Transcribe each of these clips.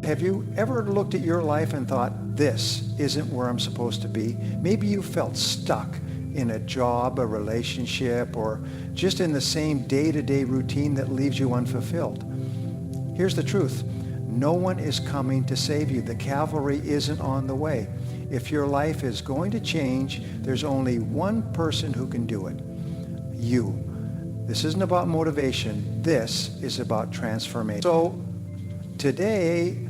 Have you ever looked at your life and thought, this isn't where I'm supposed to be? Maybe you felt stuck in a job, a relationship, or just in the same day-to-day routine that leaves you unfulfilled. Here's the truth. No one is coming to save you. The cavalry isn't on the way. If your life is going to change, there's only one person who can do it. You. This isn't about motivation. This is about transformation. So today,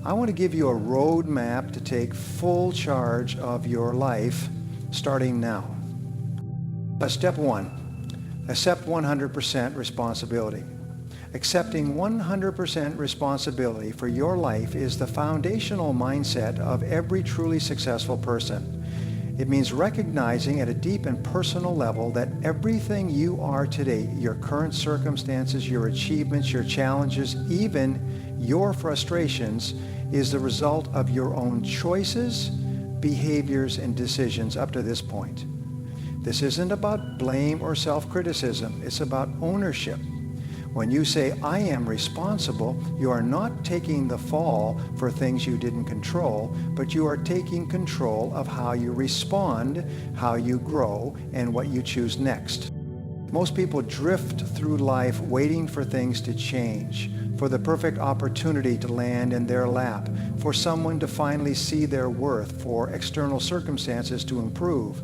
I want to give you a roadmap to take full charge of your life starting now. Step 1, accept 100% responsibility. Accepting 100% responsibility for your life is the foundational mindset of every truly successful person. It means recognizing at a deep and personal level that everything you are today, your current circumstances, your achievements, your challenges, even your frustrations, is the result of your own choices, behaviors, and decisions up to this point. This isn't about blame or self-criticism. It's about ownership. When you say, I am responsible, you are not taking the fall for things you didn't control, but you are taking control of how you respond, how you grow, and what you choose next. Most people drift through life waiting for things to change, for the perfect opportunity to land in their lap, for someone to finally see their worth, for external circumstances to improve.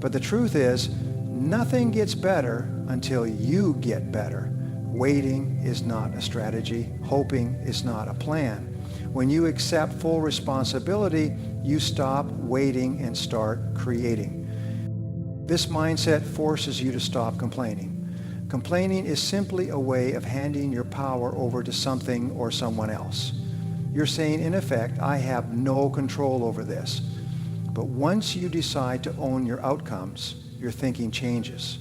But the truth is, nothing gets better until you get better. Waiting is not a strategy. Hoping is not a plan. When you accept full responsibility, you stop waiting and start creating. This mindset forces you to stop complaining. Complaining is simply a way of handing your power over to something or someone else. You're saying, in effect, I have no control over this. But once you decide to own your outcomes, your thinking changes.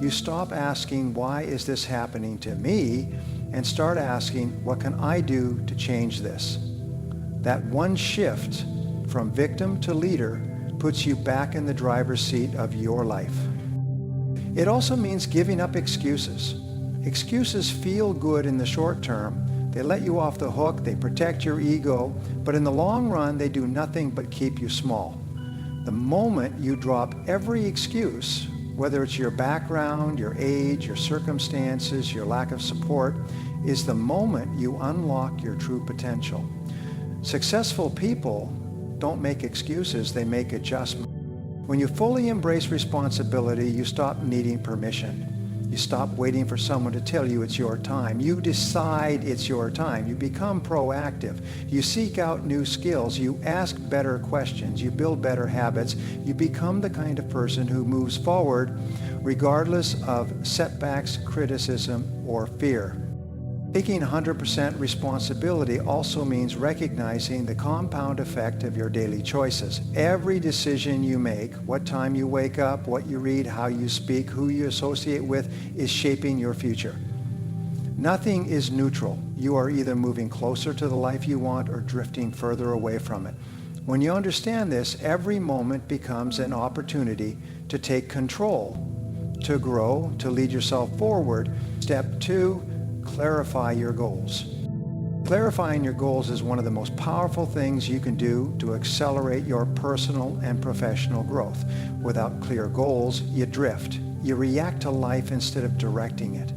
You stop asking, why is this happening to me? And start asking, what can I do to change this? That one shift from victim to leader puts you back in the driver's seat of your life. It also means giving up excuses. Excuses feel good in the short term. They let you off the hook, they protect your ego, but in the long run, they do nothing but keep you small. The moment you drop every excuse, whether it's your background, your age, your circumstances, your lack of support, is the moment you unlock your true potential. Successful people don't make excuses, they make adjustments. When you fully embrace responsibility, you stop needing permission. You stop waiting for someone to tell you it's your time. You decide it's your time. You become proactive. You seek out new skills. You ask better questions. You build better habits. You become the kind of person who moves forward regardless of setbacks, criticism, or fear. Taking 100% responsibility also means recognizing the compound effect of your daily choices. Every decision you make, what time you wake up, what you read, how you speak, who you associate with, is shaping your future. Nothing is neutral. You are either moving closer to the life you want or drifting further away from it. When you understand this, every moment becomes an opportunity to take control, to grow, to lead yourself forward. Step 2, clarify your goals. Clarifying your goals is one of the most powerful things you can do to accelerate your personal and professional growth. Without clear goals, you drift. You react to life instead of directing it.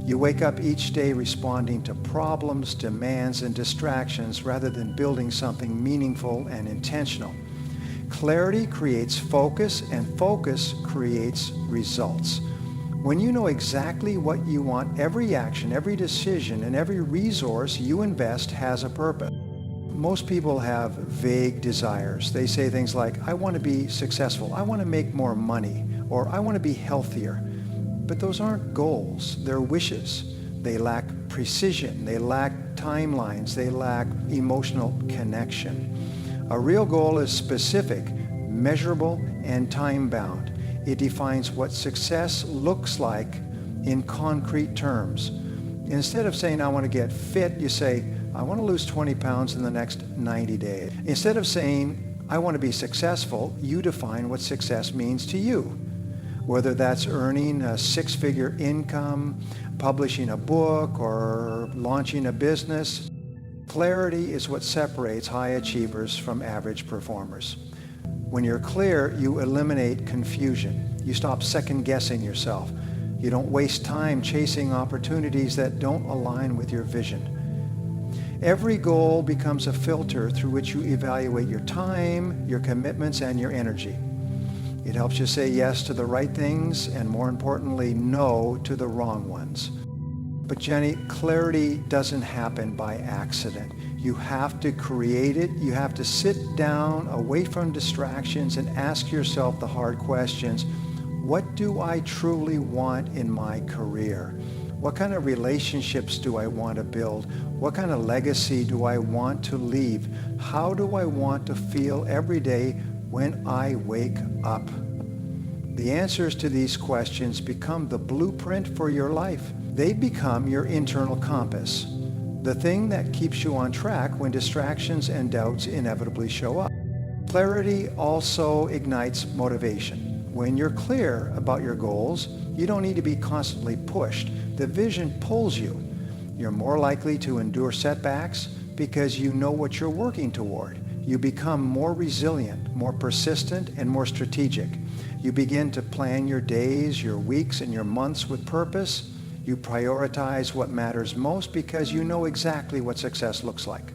You wake up each day responding to problems, demands, and distractions rather than building something meaningful and intentional. Clarity creates focus, and focus creates results. When you know exactly what you want, every action, every decision, and every resource you invest has a purpose. Most people have vague desires. They say things like, I want to be successful, I want to make more money, or I want to be healthier. But those aren't goals, they're wishes. They lack precision, they lack timelines, they lack emotional connection. A real goal is specific, measurable, and time-bound. It defines what success looks like in concrete terms. Instead of saying, I want to get fit, you say, I want to lose 20 pounds in the next 90 days. Instead of saying, I want to be successful, you define what success means to you. Whether that's earning a six-figure income, publishing a book, or launching a business. Clarity is what separates high achievers from average performers. When you're clear, you eliminate confusion. You stop second-guessing yourself. You don't waste time chasing opportunities that don't align with your vision. Every goal becomes a filter through which you evaluate your time, your commitments, and your energy. It helps you say yes to the right things and, more importantly, no to the wrong ones. But Jenny, clarity doesn't happen by accident. You have to create it. You have to sit down away from distractions and ask yourself the hard questions. What do I truly want in my career? What kind of relationships do I want to build? What kind of legacy do I want to leave? How do I want to feel every day when I wake up? The answers to these questions become the blueprint for your life. They become your internal compass, the thing that keeps you on track when distractions and doubts inevitably show up. Clarity also ignites motivation. When you're clear about your goals, you don't need to be constantly pushed. The vision pulls you. You're more likely to endure setbacks because you know what you're working toward. You become more resilient, more persistent, and more strategic. You begin to plan your days, your weeks, and your months with purpose. You prioritize what matters most because you know exactly what success looks like.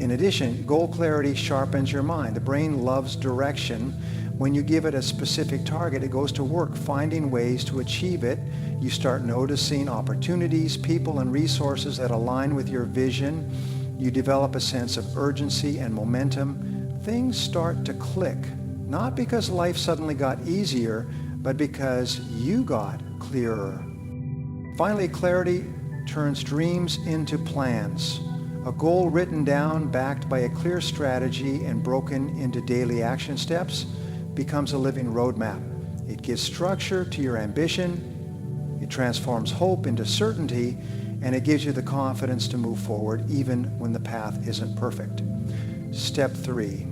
In addition, goal clarity sharpens your mind. The brain loves direction. When you give it a specific target, it goes to work finding ways to achieve it. You start noticing opportunities, people, and resources that align with your vision. You develop a sense of urgency and momentum. Things start to click, not because life suddenly got easier, but because you got clearer. Finally, clarity turns dreams into plans. A goal written down, backed by a clear strategy and broken into daily action steps, becomes a living roadmap. It gives structure to your ambition, it transforms hope into certainty, and it gives you the confidence to move forward even when the path isn't perfect. Step 3.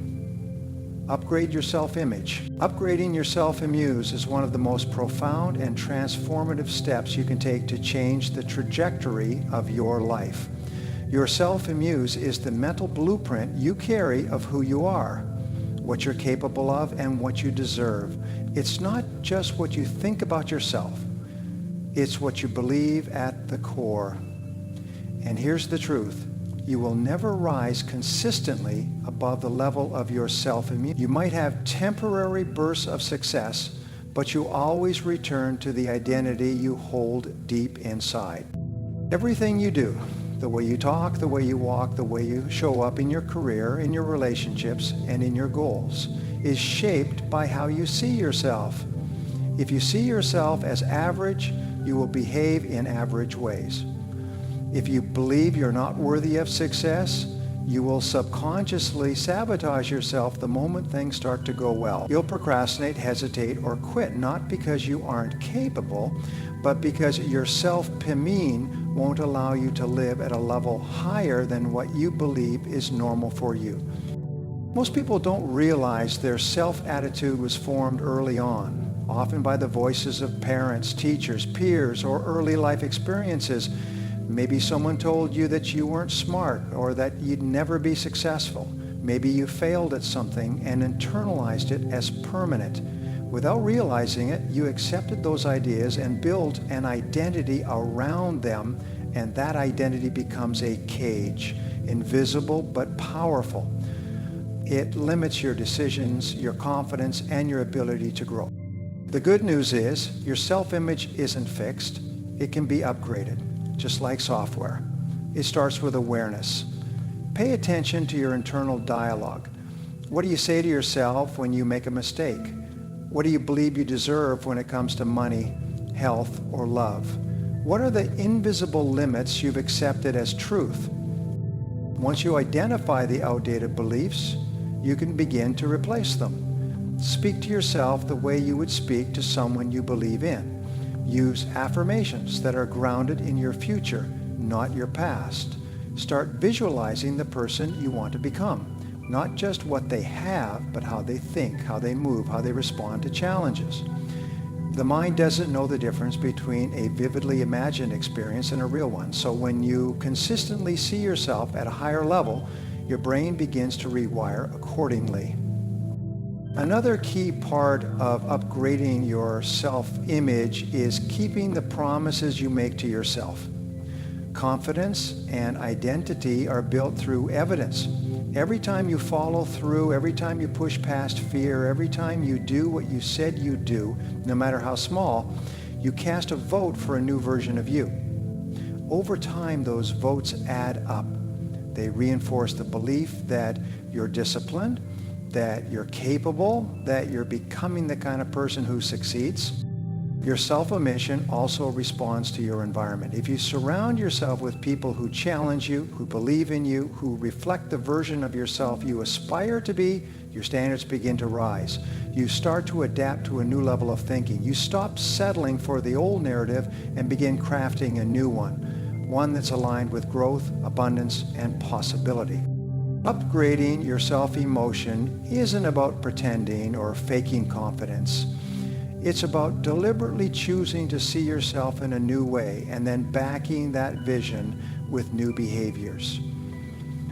Upgrade your self-image. Upgrading your self-image is one of the most profound and transformative steps you can take to change the trajectory of your life. Your self-image is the mental blueprint you carry of who you are, what you're capable of, and what you deserve. It's not just what you think about yourself. It's what you believe at the core. And here's the truth. You will never rise consistently above the level of your self-image. You might have temporary bursts of success, but you always return to the identity you hold deep inside. Everything you do, the way you talk, the way you walk, the way you show up in your career, in your relationships, and in your goals, is shaped by how you see yourself. If you see yourself as average, you will behave in average ways. If you believe you're not worthy of success, you will subconsciously sabotage yourself the moment things start to go well. You'll procrastinate, hesitate, or quit, not because you aren't capable, but because your self-image won't allow you to live at a level higher than what you believe is normal for you. Most people don't realize their self-attitude was formed early on, often by the voices of parents, teachers, peers, or early life experiences. Maybe someone told you that you weren't smart or that you'd never be successful. Maybe you failed at something and internalized it as permanent. Without realizing it, you accepted those ideas and built an identity around them, and that identity becomes a cage, invisible but powerful. It limits your decisions, your confidence, and your ability to grow. The good news is your self-image isn't fixed. It can be upgraded, just like software. It starts with awareness. Pay attention to your internal dialogue. What do you say to yourself when you make a mistake? What do you believe you deserve when it comes to money, health, or love? What are the invisible limits you've accepted as truth? Once you identify the outdated beliefs, you can begin to replace them. Speak to yourself the way you would speak to someone you believe in. Use affirmations that are grounded in your future, not your past. Start visualizing the person you want to become. Not just what they have, but how they think, how they move, how they respond to challenges. The mind doesn't know the difference between a vividly imagined experience and a real one. So when you consistently see yourself at a higher level, your brain begins to rewire accordingly. Another key part of upgrading your self-image is keeping the promises you make to yourself. Confidence and identity are built through evidence. Every time you follow through, every time you push past fear, every time you do what you said you'd do, no matter how small, you cast a vote for a new version of you. Over time, those votes add up. They reinforce the belief that you're disciplined, that you're capable, that you're becoming the kind of person who succeeds. Your self-image also responds to your environment. If you surround yourself with people who challenge you, who believe in you, who reflect the version of yourself you aspire to be, your standards begin to rise. You start to adapt to a new level of thinking. You stop settling for the old narrative and begin crafting a new one that's aligned with growth, abundance, and possibility. Upgrading your self-emotion isn't about pretending or faking confidence. It's about deliberately choosing to see yourself in a new way and then backing that vision with new behaviors.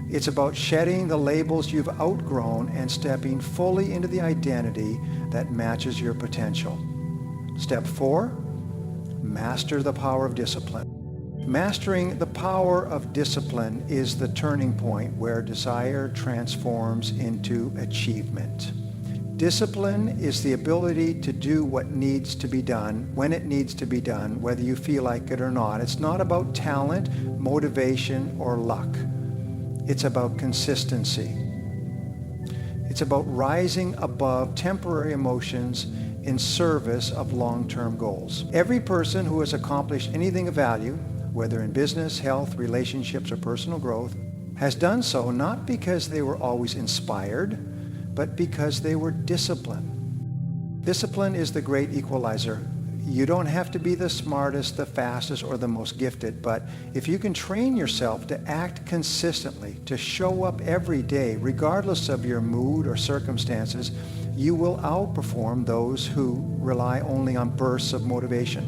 It's about shedding the labels you've outgrown and stepping fully into the identity that matches your potential. Step 4, master the power of discipline. Mastering the power of discipline is the turning point where desire transforms into achievement. Discipline is the ability to do what needs to be done, when it needs to be done, whether you feel like it or not. It's not about talent, motivation, or luck. It's about consistency. It's about rising above temporary emotions in service of long-term goals. Every person who has accomplished anything of value, whether in business, health, relationships, or personal growth, has done so not because they were always inspired, but because they were disciplined. Discipline is the great equalizer. You don't have to be the smartest, the fastest, or the most gifted, but if you can train yourself to act consistently, to show up every day, regardless of your mood or circumstances, you will outperform those who rely only on bursts of motivation.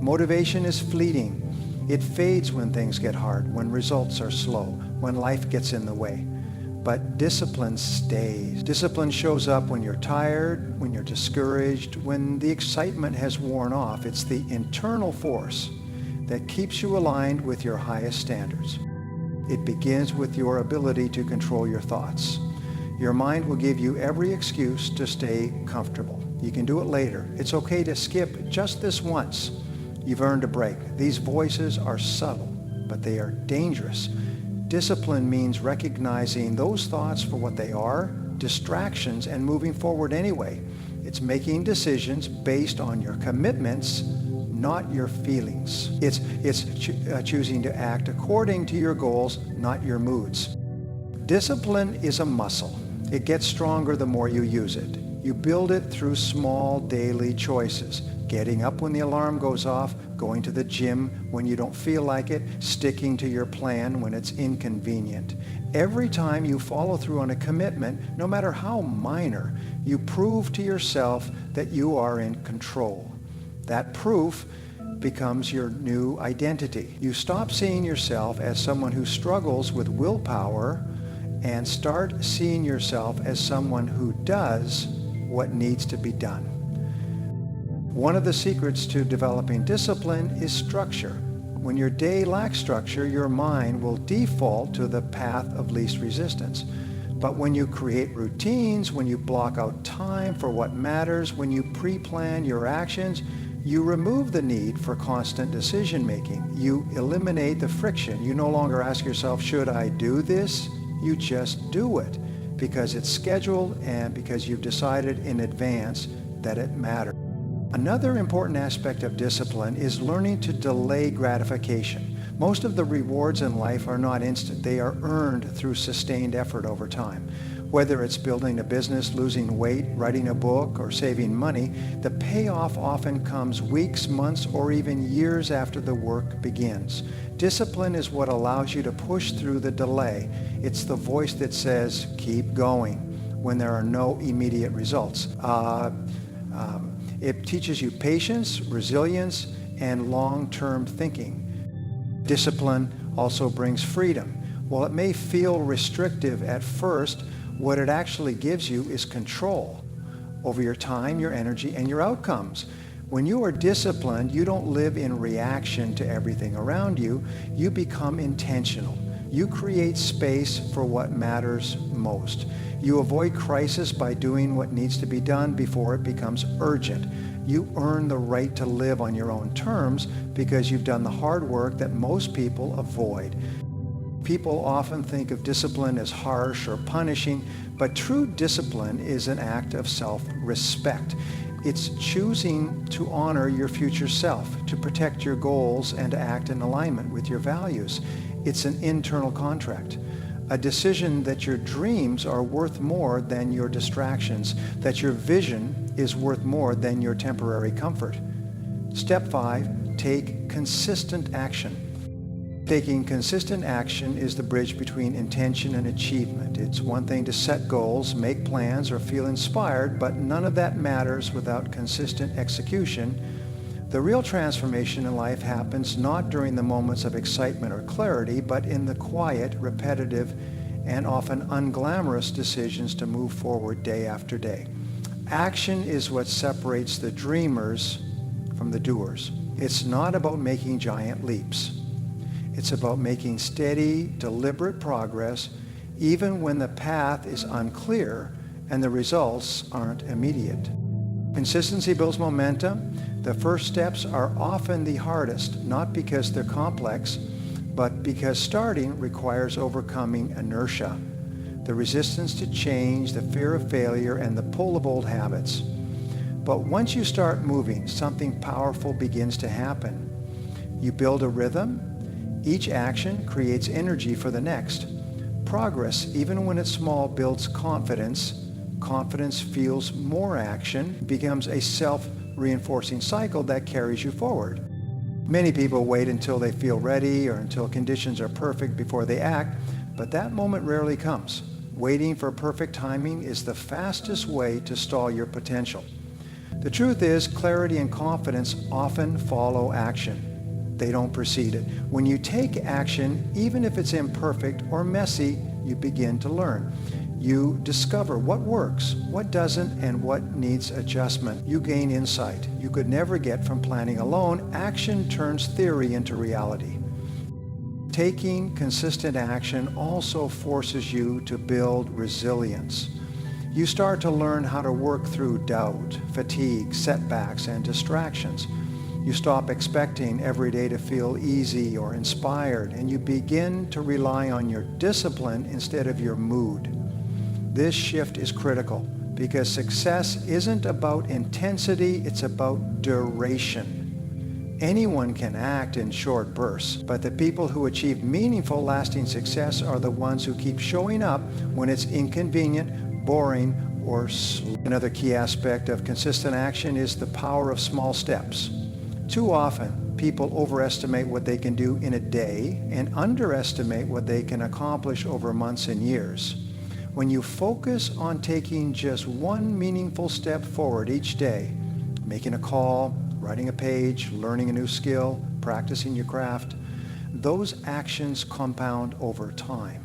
Motivation is fleeting. It fades when things get hard, when results are slow, when life gets in the way. But discipline stays. Discipline shows up when you're tired, when you're discouraged, when the excitement has worn off. It's the internal force that keeps you aligned with your highest standards. It begins with your ability to control your thoughts. Your mind will give you every excuse to stay comfortable. You can do it later. It's okay to skip just this once. You've earned a break. These voices are subtle, but they are dangerous. Discipline means recognizing those thoughts for what they are, distractions, and moving forward anyway. It's making decisions based on your commitments, not your feelings. It's choosing to act according to your goals, not your moods. Discipline is a muscle. It gets stronger the more you use it. You build it through small daily choices. Getting up when the alarm goes off, going to the gym when you don't feel like it, sticking to your plan when it's inconvenient. Every time you follow through on a commitment, no matter how minor, you prove to yourself that you are in control. That proof becomes your new identity. You stop seeing yourself as someone who struggles with willpower and start seeing yourself as someone who does what needs to be done. One of the secrets to developing discipline is structure. When your day lacks structure, your mind will default to the path of least resistance. But when you create routines, when you block out time for what matters, when you pre-plan your actions, you remove the need for constant decision-making. You eliminate the friction. You no longer ask yourself, should I do this? You just do it because it's scheduled and because you've decided in advance that it matters. Another important aspect of discipline is learning to delay gratification. Most of the rewards in life are not instant. They are earned through sustained effort over time. Whether it's building a business, losing weight, writing a book, or saving money, the payoff often comes weeks, months, or even years after the work begins. Discipline is what allows you to push through the delay. It's the voice that says, keep going, when there are no immediate results. It teaches you patience, resilience, and long-term thinking. Discipline also brings freedom. While it may feel restrictive at first, what it actually gives you is control over your time, your energy, and your outcomes. When you are disciplined, you don't live in reaction to everything around you. You become intentional. You create space for what matters most. You avoid crisis by doing what needs to be done before it becomes urgent. You earn the right to live on your own terms because you've done the hard work that most people avoid. People often think of discipline as harsh or punishing, but true discipline is an act of self-respect. It's choosing to honor your future self, to protect your goals, and to act in alignment with your values. It's an internal contract, a decision that your dreams are worth more than your distractions, that your vision is worth more than your temporary comfort. Step 5, take consistent action. Taking consistent action is the bridge between intention and achievement. It's one thing to set goals, make plans, or feel inspired, but none of that matters without consistent execution. The real transformation in life happens not during the moments of excitement or clarity, but in the quiet, repetitive, and often unglamorous decisions to move forward day after day. Action is what separates the dreamers from the doers. It's not about making giant leaps. It's about making steady, deliberate progress, even when the path is unclear and the results aren't immediate. Consistency builds momentum. The first steps are often the hardest, not because they're complex, but because starting requires overcoming inertia, the resistance to change, the fear of failure, and the pull of old habits. But once you start moving, something powerful begins to happen. You build a rhythm. Each action creates energy for the next. Progress, even when it's small, builds confidence. Confidence fuels more action, becomes a self-reinforcing cycle that carries you forward. Many people wait until they feel ready or until conditions are perfect before they act, but that moment rarely comes. Waiting for perfect timing is the fastest way to stall your potential. The truth is, clarity and confidence often follow action. They don't precede it. When you take action, even if it's imperfect or messy, you begin to learn. You discover what works, what doesn't, and what needs adjustment. You gain insight you could never get from planning alone. Action turns theory into reality. Taking consistent action also forces you to build resilience. You start to learn how to work through doubt, fatigue, setbacks, and distractions. You stop expecting every day to feel easy or inspired, and you begin to rely on your discipline instead of your mood. This shift is critical because success isn't about intensity, it's about duration. Anyone can act in short bursts, but the people who achieve meaningful, lasting success are the ones who keep showing up when it's inconvenient, boring, or slow. Another key aspect of consistent action is the power of small steps. Too often, people overestimate what they can do in a day and underestimate what they can accomplish over months and years. When you focus on taking just one meaningful step forward each day, making a call, writing a page, learning a new skill, practicing your craft, those actions compound over time.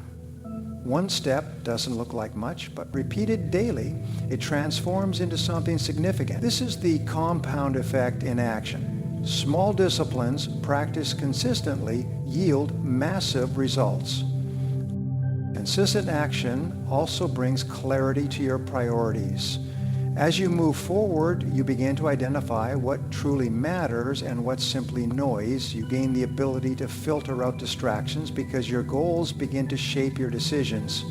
One step doesn't look like much, but repeated daily, it transforms into something significant. This is the compound effect in action. Small disciplines practiced consistently yield massive results. Consistent action also brings clarity to your priorities. As you move forward, you begin to identify what truly matters and what's simply noise. You gain the ability to filter out distractions because your goals begin to shape your decisions.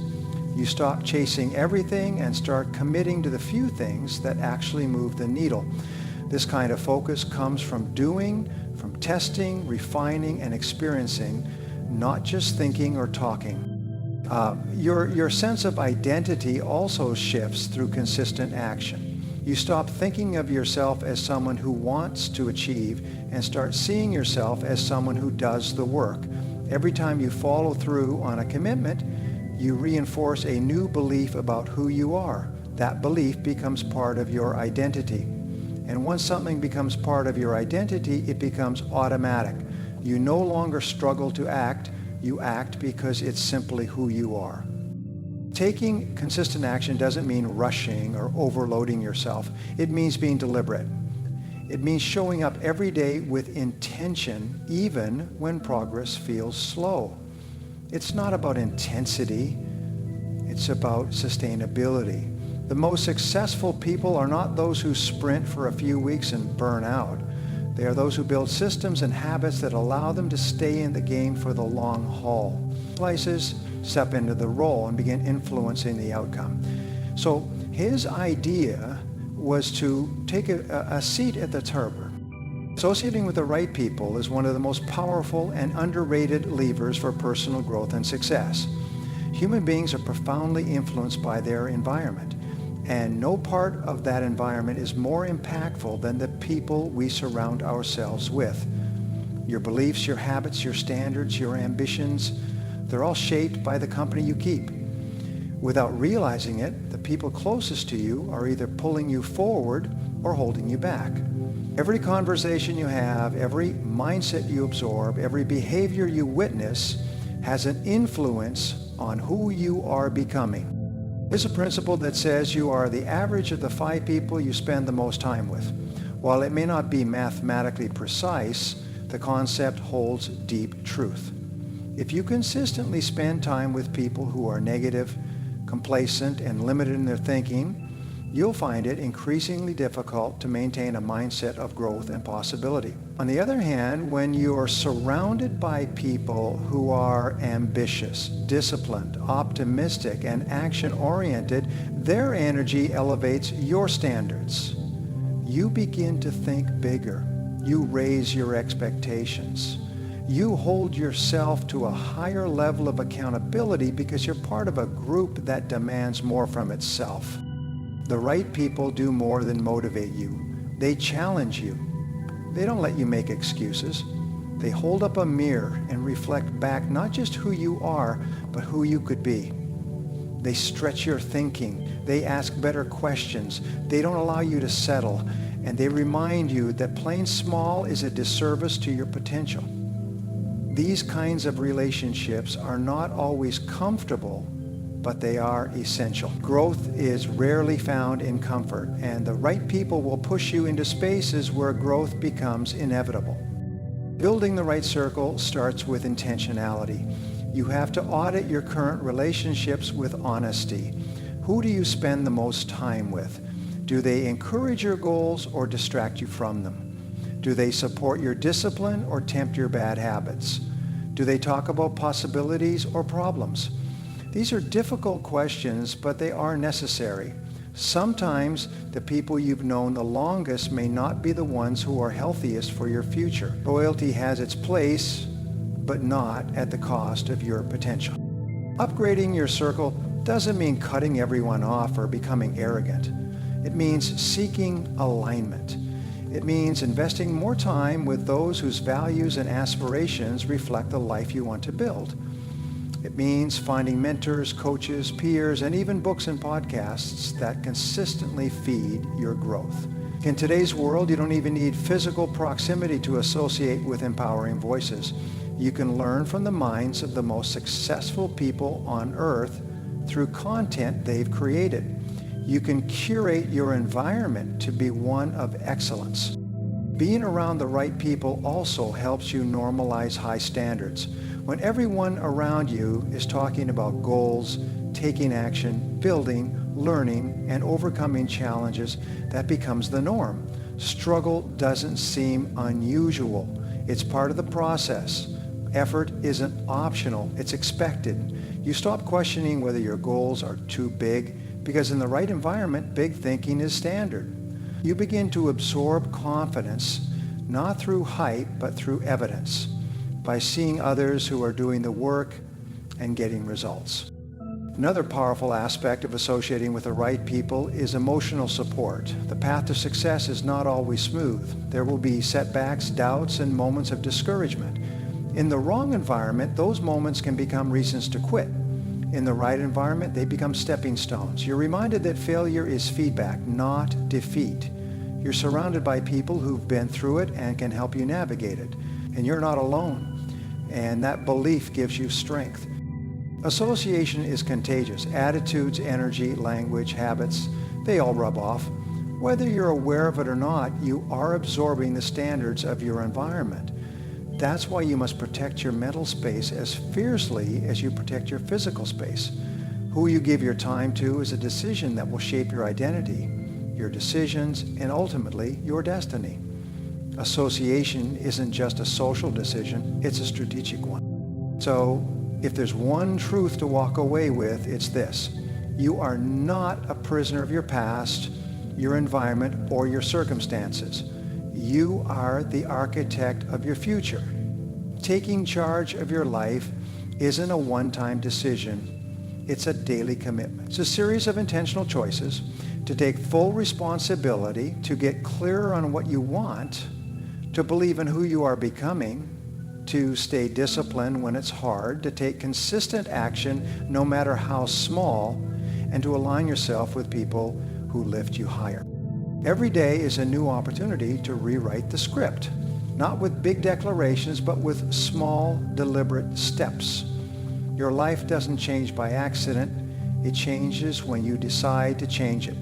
You stop chasing everything and start committing to the few things that actually move the needle. This kind of focus comes from doing, from testing, refining, and experiencing, not just thinking or talking. Your sense of identity also shifts through consistent action. You stop thinking of yourself as someone who wants to achieve and start seeing yourself as someone who does the work. Every time you follow through on a commitment, you reinforce a new belief about who you are. That belief becomes part of your identity. And once something becomes part of your identity, it becomes automatic. You no longer struggle to act. You act because it's simply who you are. Taking consistent action doesn't mean rushing or overloading yourself. It means being deliberate. It means showing up every day with intention, even when progress feels slow. It's not about intensity. It's about sustainability. The most successful people are not those who sprint for a few weeks and burn out. They are those who build systems and habits that allow them to stay in the game for the long haul. Places step into the role and begin influencing the outcome. So his idea was to take a seat at the table. Associating with the right people is one of the most powerful and underrated levers for personal growth and success. Human beings are profoundly influenced by their environment, and no part of that environment is more impactful than the people we surround ourselves with. Your beliefs, your habits, your standards, your ambitions, they're all shaped by the company you keep. Without realizing it, the people closest to you are either pulling you forward or holding you back. Every conversation you have, every mindset you absorb, every behavior you witness has an influence on who you are becoming. There's a principle that says you are the average of the 5 people you spend the most time with. While it may not be mathematically precise, the concept holds deep truth. If you consistently spend time with people who are negative, complacent, and limited in their thinking, you'll find it increasingly difficult to maintain a mindset of growth and possibility. On the other hand, when you are surrounded by people who are ambitious, disciplined, optimistic, and action-oriented, their energy elevates your standards. You begin to think bigger. You raise your expectations. You hold yourself to a higher level of accountability because you're part of a group that demands more from itself. The right people do more than motivate you. They challenge you. They don't let you make excuses. They hold up a mirror and reflect back not just who you are, but who you could be. They stretch your thinking. They ask better questions. They don't allow you to settle. And they remind you that playing small is a disservice to your potential. These kinds of relationships are not always comfortable, but they are essential. Growth is rarely found in comfort, and the right people will push you into spaces where growth becomes inevitable. Building the right circle starts with intentionality. You have to audit your current relationships with honesty. Who do you spend the most time with? Do they encourage your goals or distract you from them? Do they support your discipline or tempt your bad habits? Do they talk about possibilities or problems? These are difficult questions, but they are necessary. Sometimes the people you've known the longest may not be the ones who are healthiest for your future. Loyalty has its place, but not at the cost of your potential. Upgrading your circle doesn't mean cutting everyone off or becoming arrogant. It means seeking alignment. It means investing more time with those whose values and aspirations reflect the life you want to build. It means finding mentors, coaches, peers, and even books and podcasts that consistently feed your growth. In today's world, you don't even need physical proximity to associate with empowering voices. You can learn from the minds of the most successful people on earth through content they've created. You can curate your environment to be one of excellence. Being around the right people also helps you normalize high standards. When everyone around you is talking about goals, taking action, building, learning, and overcoming challenges, that becomes the norm. Struggle doesn't seem unusual. It's part of the process. Effort isn't optional. It's expected. You stop questioning whether your goals are too big, because in the right environment, big thinking is standard. You begin to absorb confidence, not through hype, but through evidence, by seeing others who are doing the work and getting results. Another powerful aspect of associating with the right people is emotional support. The path to success is not always smooth. There will be setbacks, doubts, and moments of discouragement. In the wrong environment, those moments can become reasons to quit. In the right environment, they become stepping stones. You're reminded that failure is feedback, not defeat. You're surrounded by people who've been through it and can help you navigate it. And you're not alone. And that belief gives you strength. Association is contagious. Attitudes, energy, language, habits, they all rub off. Whether you're aware of it or not, you are absorbing the standards of your environment. That's why you must protect your mental space as fiercely as you protect your physical space. Who you give your time to is a decision that will shape your identity, your decisions, and ultimately your destiny. Association isn't just a social decision, it's a strategic one. So if there's one truth to walk away with, it's this. You are not a prisoner of your past, your environment, or your circumstances. You are the architect of your future. Taking charge of your life isn't a one-time decision. It's a daily commitment. It's a series of intentional choices to take full responsibility, to get clearer on what you want, to believe in who you are becoming, to stay disciplined when it's hard, to take consistent action no matter how small, and to align yourself with people who lift you higher. Every day is a new opportunity to rewrite the script, not with big declarations, but with small, deliberate steps. Your life doesn't change by accident. It changes when you decide to change it.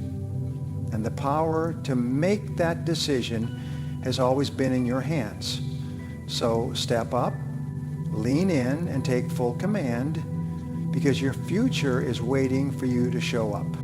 And the power to make that decision has always been in your hands. So step up, lean in, and take full command, because your future is waiting for you to show up.